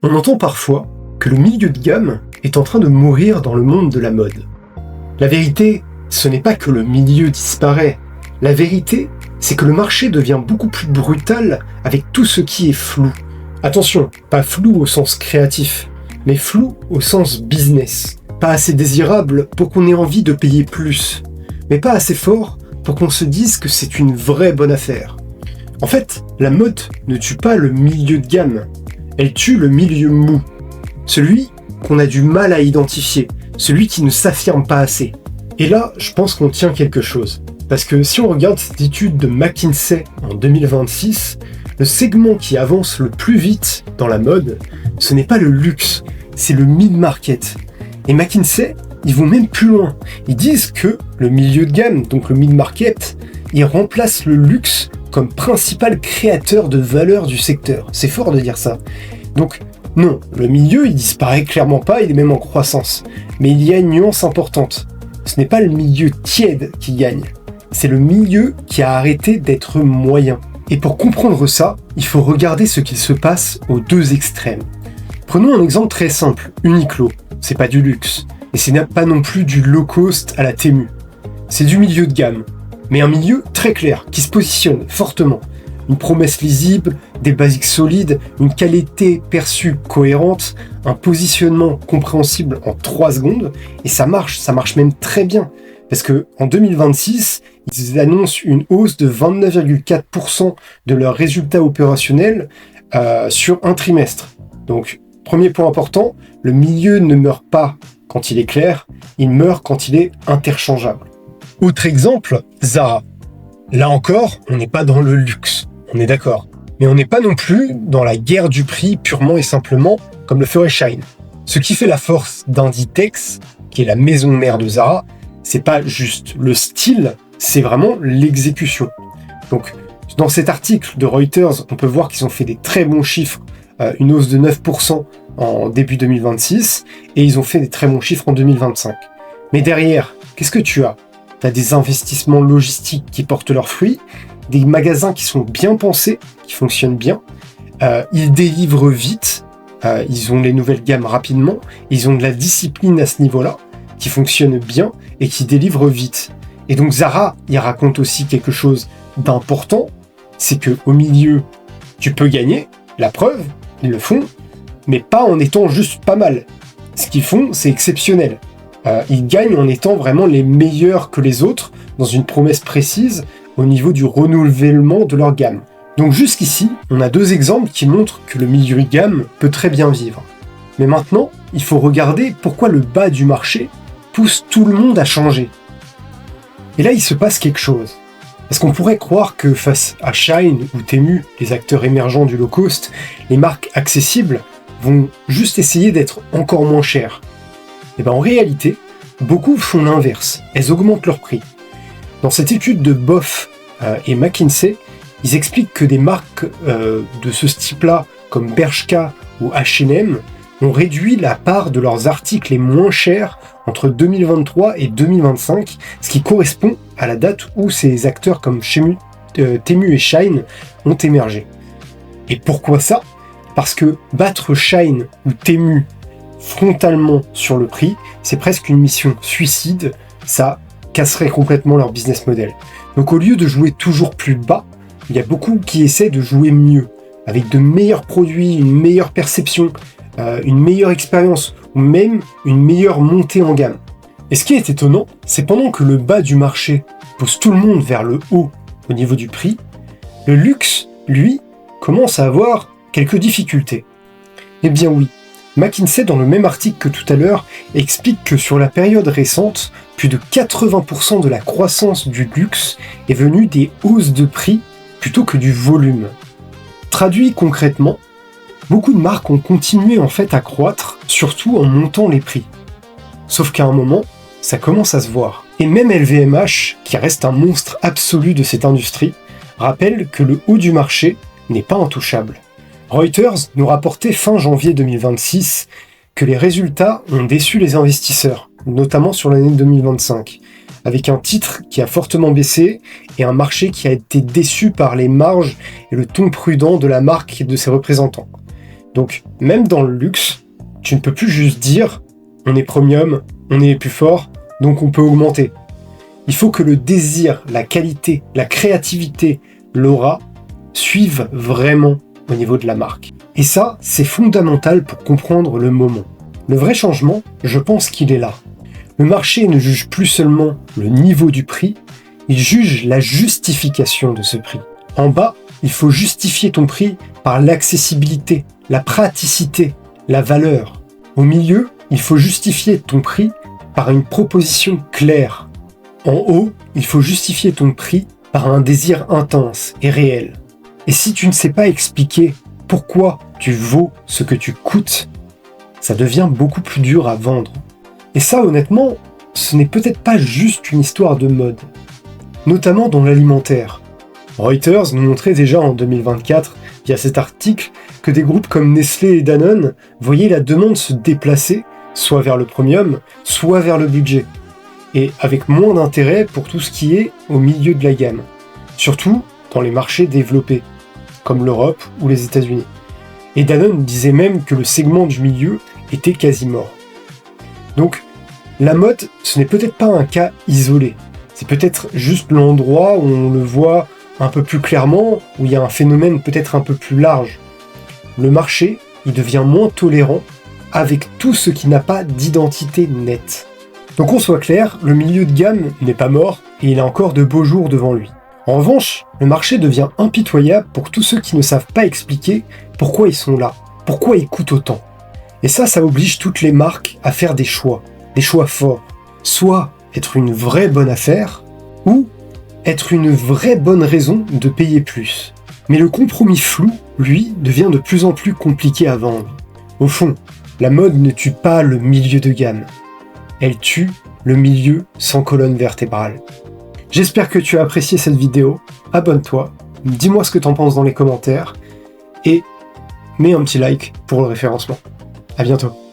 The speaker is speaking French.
On entend parfois que le milieu de gamme est en train de mourir dans le monde de la mode. La vérité, ce n'est pas que le milieu disparaît. La vérité, c'est que le marché devient beaucoup plus brutal avec tout ce qui est flou. Attention, pas flou au sens créatif, mais flou au sens business. Pas assez désirable pour qu'on ait envie de payer plus, mais pas assez fort pour qu'on se dise que c'est une vraie bonne affaire. En fait, la mode ne tue pas le milieu de gamme, elle tue le milieu mou. Celui qu'on a du mal à identifier, celui qui ne s'affirme pas assez. Et là, je pense qu'on tient quelque chose. Parce que si on regarde cette étude de McKinsey en 2026, le segment qui avance le plus vite dans la mode, ce n'est pas le luxe, c'est le mid-market. Et McKinsey, ils vont même plus loin. Ils disent que le milieu de gamme, donc le mid-market, il remplace le luxe comme principal créateur de valeur du secteur. C'est fort de dire ça. Donc, non, le milieu, il disparaît clairement pas, il est même en croissance. Mais il y a une nuance importante. Ce n'est pas le milieu tiède qui gagne. C'est le milieu qui a arrêté d'être moyen. Et pour comprendre ça, il faut regarder ce qu'il se passe aux deux extrêmes. Prenons un exemple très simple, Uniqlo. C'est pas du luxe. Et ce n'est pas non plus du low cost à la Temu. C'est du milieu de gamme. Mais un milieu très clair, qui se positionne fortement. Une promesse lisible, des basiques solides, une qualité perçue cohérente, un positionnement compréhensible en 3 secondes, et ça marche même très bien. Parce que en 2026, ils annoncent une hausse de 29,4% de leurs résultats opérationnels sur un trimestre. Donc, premier point important, le milieu ne meurt pas quand il est clair, il meurt quand il est interchangeable. Autre exemple, Zara. Là encore, on n'est pas dans le luxe, on est d'accord. Mais on n'est pas non plus dans la guerre du prix purement et simplement comme le ferait Shein. Ce qui fait la force d'Inditex, qui est la maison mère de Zara, c'est pas juste le style, c'est vraiment l'exécution. Donc, dans cet article de Reuters, on peut voir qu'ils ont fait des très bons chiffres, une hausse de 9% en début 2026, et ils ont fait des très bons chiffres en 2025. Mais derrière, qu'est-ce que tu as ? Tu as des investissements logistiques qui portent leurs fruits, des magasins qui sont bien pensés, qui fonctionnent bien, ils délivrent vite, ils ont les nouvelles gammes rapidement, ils ont de la discipline à ce niveau-là, qui fonctionne bien et qui délivre vite. Et donc Zara, il raconte aussi quelque chose d'important, c'est que au milieu, tu peux gagner, la preuve, ils le font, mais pas en étant juste pas mal. Ce qu'ils font, c'est exceptionnel. Ils gagnent en étant vraiment les meilleurs que les autres, dans une promesse précise, au niveau du renouvellement de leur gamme. Donc jusqu'ici, on a 2 exemples qui montrent que le milieu de gamme peut très bien vivre. Mais maintenant, il faut regarder pourquoi le bas du marché pousse tout le monde à changer. Et là, il se passe quelque chose. Parce qu'on pourrait croire que face à Shein ou Temu, les acteurs émergents du low cost, les marques accessibles vont juste essayer d'être encore moins chères. Et bien en réalité, beaucoup font l'inverse, elles augmentent leur prix. Dans cette étude de Boff et McKinsey, ils expliquent que des marques de ce type-là, comme Bershka ou H&M, ont réduit la part de leurs articles les moins chers entre 2023 et 2025, ce qui correspond à la date où ces acteurs comme Temu et Shein ont émergé. Et pourquoi ça ? Parce que battre Shein ou Temu frontalement sur le prix, c'est presque une mission suicide, ça casserait complètement leur business model. Donc au lieu de jouer toujours plus bas, il y a beaucoup qui essaient de jouer mieux, avec de meilleurs produits, une meilleure perception, une meilleure expérience, ou même une meilleure montée en gamme. Et ce qui est étonnant, c'est pendant que le bas du marché pousse tout le monde vers le haut au niveau du prix, le luxe, lui, commence à avoir quelques difficultés. Eh bien oui, McKinsey, dans le même article que tout à l'heure, explique que sur la période récente, plus de 80% de la croissance du luxe est venue des hausses de prix plutôt que du volume. Traduit concrètement, beaucoup de marques ont continué en fait à croître, surtout en montant les prix. Sauf qu'à un moment, ça commence à se voir. Et même LVMH, qui reste un monstre absolu de cette industrie, rappelle que le haut du marché n'est pas intouchable. Reuters nous rapportait fin janvier 2026 que les résultats ont déçu les investisseurs, notamment sur l'année 2025, avec un titre qui a fortement baissé et un marché qui a été déçu par les marges et le ton prudent de la marque et de ses représentants. Donc, même dans le luxe, tu ne peux plus juste dire on est premium, on est les plus forts, donc on peut augmenter. Il faut que le désir, la qualité, la créativité, l'aura suivent vraiment au niveau de la marque. Et ça, c'est fondamental pour comprendre le moment. Le vrai changement, je pense qu'il est là. Le marché ne juge plus seulement le niveau du prix, il juge la justification de ce prix. En bas, il faut justifier ton prix par l'accessibilité, la praticité, la valeur. Au milieu, il faut justifier ton prix par une proposition claire. En haut, il faut justifier ton prix par un désir intense et réel. Et si tu ne sais pas expliquer pourquoi tu vaux ce que tu coûtes, ça devient beaucoup plus dur à vendre. Et ça, honnêtement, ce n'est peut-être pas juste une histoire de mode, notamment dans l'alimentaire. Reuters nous montrait déjà en 2024, via cet article, que des groupes comme Nestlé et Danone voyaient la demande se déplacer, soit vers le premium, soit vers le budget, et avec moins d'intérêt pour tout ce qui est au milieu de la gamme, surtout dans les marchés développés, comme l'Europe ou les États-Unis. Et Danone disait même que le segment du milieu était quasi mort. Donc, la mode, ce n'est peut-être pas un cas isolé, c'est peut-être juste l'endroit où on le voit un peu plus clairement, où il y a un phénomène peut-être un peu plus large. Le marché, il devient moins tolérant avec tout ce qui n'a pas d'identité nette. Donc on soit clair, le milieu de gamme n'est pas mort et il a encore de beaux jours devant lui. En revanche, le marché devient impitoyable pour tous ceux qui ne savent pas expliquer pourquoi ils sont là, pourquoi ils coûtent autant. Et ça oblige toutes les marques à faire des choix forts. Soit être une vraie bonne affaire, ou être une vraie bonne raison de payer plus. Mais le compromis flou, lui, devient de plus en plus compliqué à vendre. Au fond, la mode ne tue pas le milieu de gamme. Elle tue le milieu sans colonne vertébrale. J'espère que tu as apprécié cette vidéo. Abonne-toi, dis-moi ce que t'en penses dans les commentaires, et mets un petit like pour le référencement. À bientôt.